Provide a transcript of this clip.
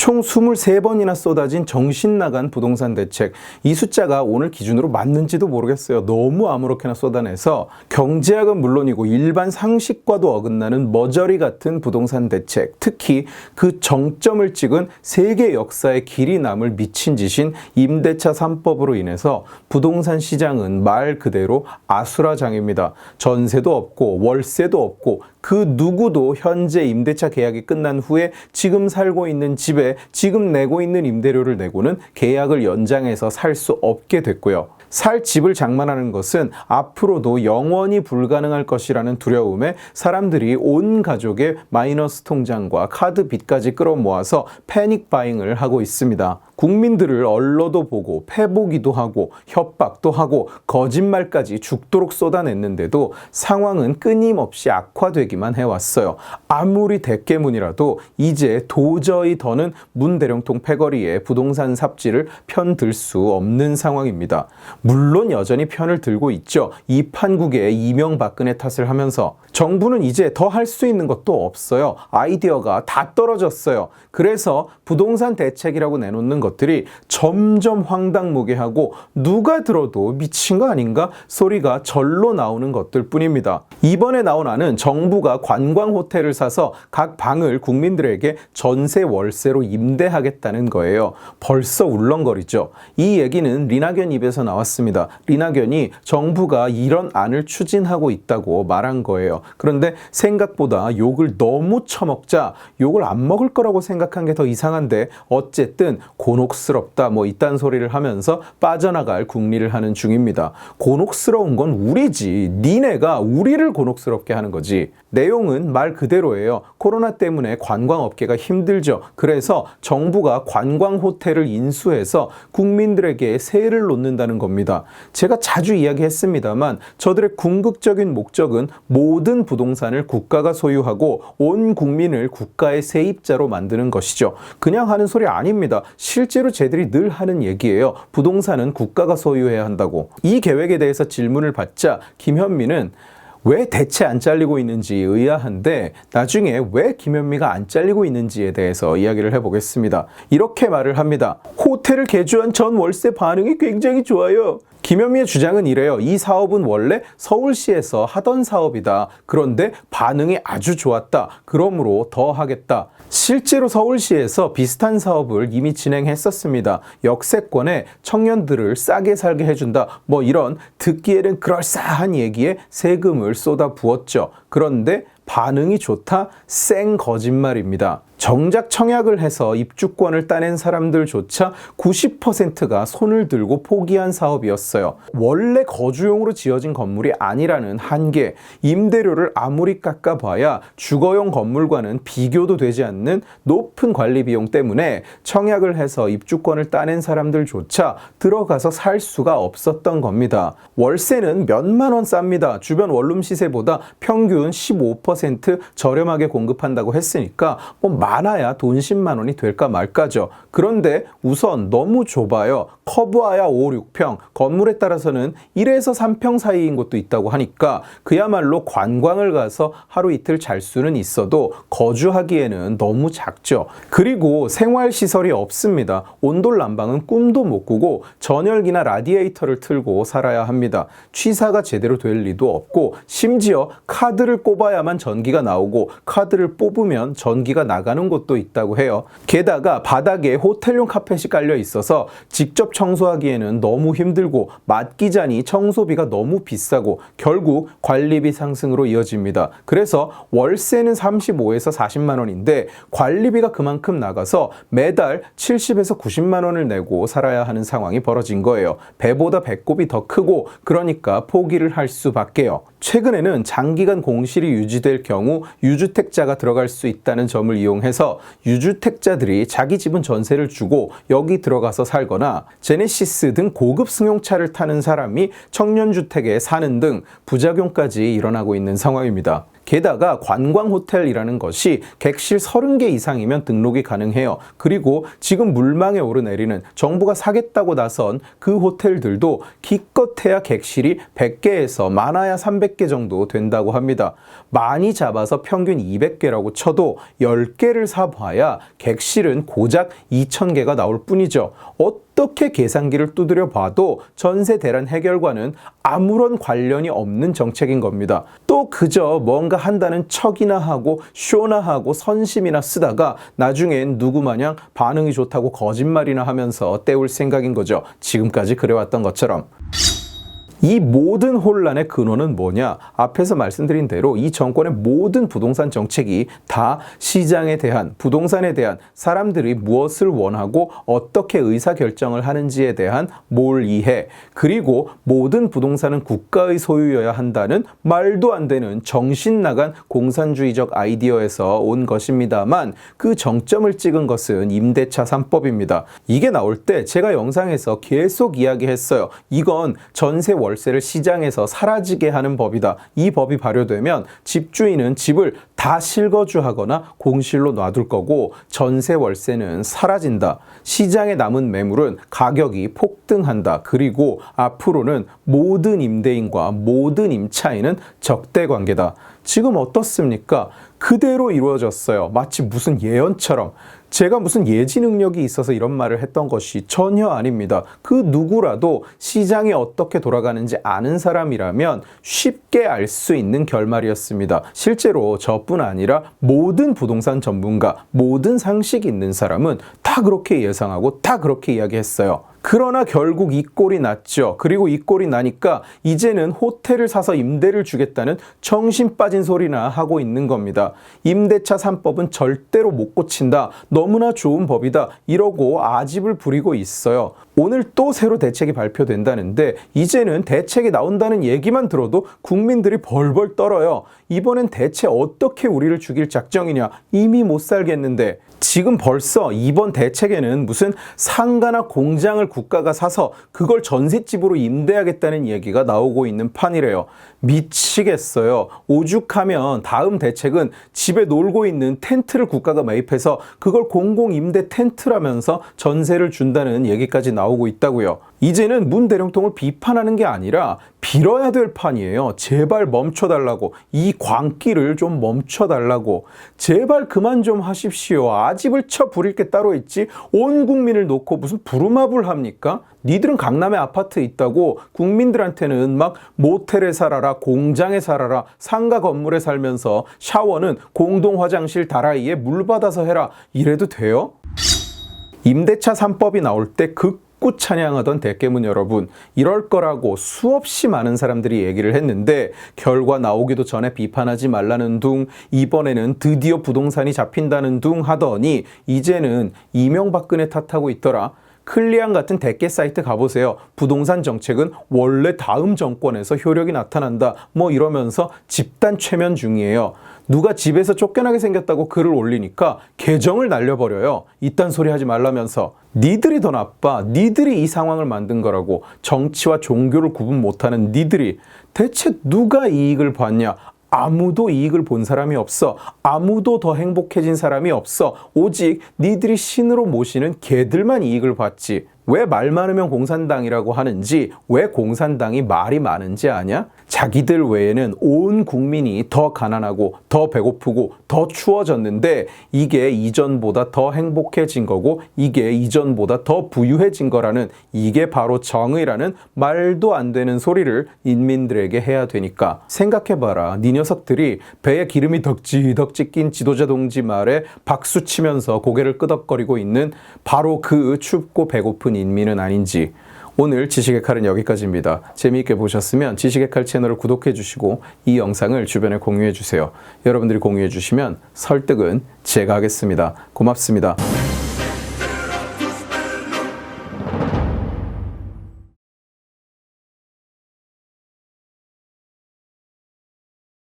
총 23번이나 쏟아진 정신 나간 부동산 대책. 이 숫자가 오늘 기준으로 맞는지도 모르겠어요. 너무 아무렇게나 쏟아내서 경제학은 물론이고 일반 상식과도 어긋나는 머저리 같은 부동산 대책, 특히 그 정점을 찍은 세계 역사에 길이 남을 미친 짓인 임대차 3법으로 인해서 부동산 시장은 말 그대로 아수라장입니다. 전세도 없고 월세도 없고 그 누구도 현재 임대차 계약이 끝난 후에 지금 살고 있는 집에 지금 내고 있는 임대료를 내고는 계약을 연장해서 살 수 없게 됐고요. 살 집을 장만하는 것은 앞으로도 영원히 불가능할 것이라는 두려움에 사람들이 온 가족의 마이너스 통장과 카드 빚까지 끌어모아서 패닉 바잉을 하고 있습니다. 국민들을 얼러도 보고 패보기도 하고 협박도 하고 거짓말까지 죽도록 쏟아냈는데도 상황은 끊임없이 악화되기만 해왔어요. 아무리 대깨문이라도 이제 도저히 더는 문대령통 패거리에 부동산 삽질을 편들 수 없는 상황입니다. 물론 여전히 편을 들고 있죠. 이 판국에 이명박근혜 탓을 하면서 정부는 이제 더 할 수 있는 것도 없어요. 아이디어가 다 떨어졌어요. 그래서 부동산 대책이라고 내놓는 것들이 점점 황당무계하고 누가 들어도 미친 거 아닌가 소리가 절로 나오는 것들 뿐입니다. 이번에 나온 안은 정부가 관광호텔을 사서 각 방을 국민들에게 전세 월세로 임대하겠다는 거예요. 벌써 울렁거리죠. 이 얘기는 리나견 입에서 나왔습니다. 리나견이 정부가 이런 안을 추진하고 있다고 말한 거예요. 그런데 생각보다 욕을 너무 처먹자 욕을 안 먹을 거라고 생각한 게 더 이상한데 어쨌든 곤혹스럽다 뭐 이딴 소리를 하면서 빠져나갈 궁리를 하는 중입니다. 곤혹스러운 건 우리지. 니네가 우리를 곤혹스럽게 하는 거지. 내용은 말 그대로예요. 코로나 때문에 관광업계가 힘들죠. 그래서 정부가 관광호텔을 인수해서 국민들에게 세를 놓는다는 겁니다. 제가 자주 이야기했습니다만 저들의 궁극적인 목적은 모든 부동산을 국가가 소유하고 온 국민을 국가의 세입자로 만드는 것이죠. 그냥 하는 소리 아닙니다. 실제로 쟤들이 늘 하는 얘기예요. 부동산은 국가가 소유해야 한다고. 이 계획에 대해서 질문을 받자 김현미는 왜 대체 안 잘리고 있는지 의아한데 나중에 왜 김현미가 안 잘리고 있는지에 대해서 이야기를 해보겠습니다. 이렇게 말을 합니다. 호텔을 개조한 전 월세 반응이 굉장히 좋아요. 김현미의 주장은 이래요. 이 사업은 원래 서울시에서 하던 사업이다. 그런데 반응이 아주 좋았다. 그러므로 더 하겠다. 실제로 서울시에서 비슷한 사업을 이미 진행했었습니다. 역세권에 청년들을 싸게 살게 해준다. 뭐 이런 듣기에는 그럴싸한 얘기에 세금을 쏟아 부었죠. 그런데 반응이 좋다? 생 거짓말입니다. 정작 청약을 해서 입주권을 따낸 사람들조차 90%가 손을 들고 포기한 사업이었어요. 원래 거주용으로 지어진 건물이 아니라는 한계, 임대료를 아무리 깎아봐야 주거용 건물과는 비교도 되지 않는 높은 관리 비용 때문에 청약을 해서 입주권을 따낸 사람들조차 들어가서 살 수가 없었던 겁니다. 월세는 몇만 원 쌉니다. 주변 원룸 시세보다 평균 15% 저렴하게 공급한다고 했으니까 많아야 돈 10만 원이 될까 말까죠. 그런데 우선 너무 좁아요. 커브아야 5, 6평, 건물에 따라서는 1에서 3평 사이인 곳도 있다고 하니까 그야말로 관광을 가서 하루 이틀 잘 수는 있어도 거주하기에는 너무 작죠. 그리고 생활시설이 없습니다. 온돌 난방은 꿈도 못 꾸고 전열기나 라디에이터를 틀고 살아야 합니다. 취사가 제대로 될 리도 없고 심지어 카드를 꼽아야만 전기가 나오고 카드를 뽑으면 전기가 나가는 곳도 있다고 해요. 게다가 바닥에 호텔용 카펫이 깔려 있어서 직접 청소하기에는 너무 힘들고 맡기자니 청소비가 너무 비싸고 결국 관리비 상승으로 이어집니다. 그래서 월세는 35에서 40만 원인데 관리비가 그만큼 나가서 매달 70에서 90만 원을 내고 살아야 하는 상황이 벌어진 거예요. 배보다 배꼽이 더 크고 그러니까 포기를 할 수밖에요. 최근에는 장기간 공실이 유지될 경우 유주택자가 들어갈 수 있다는 점을 이용해서 유주택자들이 자기 집은 전세를 주고 여기 들어가서 살거나 제네시스 등 고급 승용차를 타는 사람이 청년주택에 사는 등 부작용까지 일어나고 있는 상황입니다. 게다가 관광호텔이라는 것이 객실 30개 이상이면 등록이 가능해요. 그리고 지금 물망에 오르내리는 정부가 사겠다고 나선 그 호텔들도 기껏해야 객실이 100개에서 많아야 300개 정도 된다고 합니다. 많이 잡아서 평균 200개라고 쳐도 10개를 사봐야 객실은 고작 2,000개가 나올 뿐이죠. 어떻게 계산기를 두드려 봐도 전세 대란 해결과는 아무런 관련이 없는 정책인 겁니다. 또 그저 뭔가 한다는 척이나 하고 쇼나 하고 선심이나 쓰다가 나중엔 누구 마냥 반응이 좋다고 거짓말이나 하면서 때울 생각인 거죠. 지금까지 그래왔던 것처럼. 이 모든 혼란의 근원은 뭐냐? 앞에서 말씀드린 대로 이 정권의 모든 부동산 정책이 다 시장에 대한, 부동산에 대한 사람들이 무엇을 원하고 어떻게 의사결정을 하는지에 대한 몰이해, 그리고 모든 부동산은 국가의 소유여야 한다는 말도 안 되는 정신 나간 공산주의적 아이디어에서 온 것입니다만, 그 정점을 찍은 것은 임대차 3법입니다. 이게 나올 때 제가 영상에서 계속 이야기했어요. 이건 전세 월세를 시장에서 사라지게 하는 법이다. 이 법이 발효되면 집주인은 집을 다 실거주하거나 공실로 놔둘 거고 전세 월세는 사라진다. 시장에 남은 매물은 가격이 폭등한다. 그리고 앞으로는 모든 임대인과 모든 임차인은 적대 관계다. 지금 어떻습니까? 그대로 이루어졌어요. 마치 무슨 예언처럼. 제가 무슨 예지 능력이 있어서 이런 말을 했던 것이 전혀 아닙니다. 그 누구라도 시장이 어떻게 돌아가는지 아는 사람이라면 쉽게 알 수 있는 결말이었습니다. 실제로 저뿐 아니라 모든 부동산 전문가, 모든 상식 있는 사람은 다 그렇게 예상하고 다 그렇게 이야기했어요. 그러나 결국 이 꼴이 났죠. 그리고 이 꼴이 나니까 이제는 호텔을 사서 임대를 주겠다는 정신 빠진 소리나 하고 있는 겁니다. 임대차 3법은 절대로 못 고친다. 너무나 좋은 법이다. 이러고 아집을 부리고 있어요. 오늘 또 새로 대책이 발표된다는데 이제는 대책이 나온다는 얘기만 들어도 국민들이 벌벌 떨어요. 이번엔 대체 어떻게 우리를 죽일 작정이냐. 이미 못 살겠는데. 지금 벌써 이번 대책에는 무슨 상가나 공장을 국가가 사서 그걸 전셋집으로 임대하겠다는 얘기가 나오고 있는 판이래요. 미치겠어요. 오죽하면 다음 대책은 집에 놀고 있는 텐트를 국가가 매입해서 그걸 공공임대 텐트라면서 전세를 준다는 얘기까지 나오고 있다고요. 이제는 문 대령통을 비판하는 게 아니라 빌어야 될 판이에요. 제발 멈춰달라고. 이 광기를 좀 멈춰달라고. 제발 그만 좀 하십시오. 아집을 쳐 부릴 게 따로 있지 온 국민을 놓고 무슨 부루마블 합니까? 니들은 강남에 아파트 있다고 국민들한테는 막 모텔에 살아라, 공장에 살아라, 상가 건물에 살면서 샤워는 공동 화장실 다라이에 물 받아서 해라. 이래도 돼요? 임대차 3법이 나올 때 극구 찬양하던 대깨문 여러분, 이럴 거라고 수없이 많은 사람들이 얘기를 했는데 결과 나오기도 전에 비판하지 말라는 둥, 이번에는 드디어 부동산이 잡힌다는 둥 하더니 이제는 이명박근혜 탓하고 있더라. 클리앙 같은 대깨 사이트 가보세요. 부동산 정책은 원래 다음 정권에서 효력이 나타난다. 뭐 이러면서 집단 최면 중이에요. 누가 집에서 쫓겨나게 생겼다고 글을 올리니까 계정을 날려버려요. 이딴 소리 하지 말라면서. 니들이 더 나빠. 니들이 이 상황을 만든 거라고. 정치와 종교를 구분 못하는 니들이. 대체 누가 이익을 봤냐? 아무도 이익을 본 사람이 없어. 아무도 더 행복해진 사람이 없어. 오직 니들이 신으로 모시는 개들만 이익을 봤지. 왜 말 많으면 공산당이라고 하는지, 왜 공산당이 말이 많은지 아냐? 자기들 외에는 온 국민이 더 가난하고 더 배고프고 더 추워졌는데 이게 이전보다 더 행복해진 거고 이게 이전보다 더 부유해진 거라는, 이게 바로 정의라는 말도 안 되는 소리를 인민들에게 해야 되니까. 생각해봐라. 니 녀석들이 배에 기름이 덕지덕지 낀 지도자 동지 말에 박수 치면서 고개를 끄덕거리고 있는 바로 그 춥고 배고픈 인민은 아닌지. 오늘 지식의 칼은 여기까지입니다. 재미있게 보셨으면 지식의 칼 채널을 구독해 주시고 이 영상을 주변에 공유해 주세요. 여러분들이 공유해 주시면 설득은 제가 하겠습니다. 고맙습니다.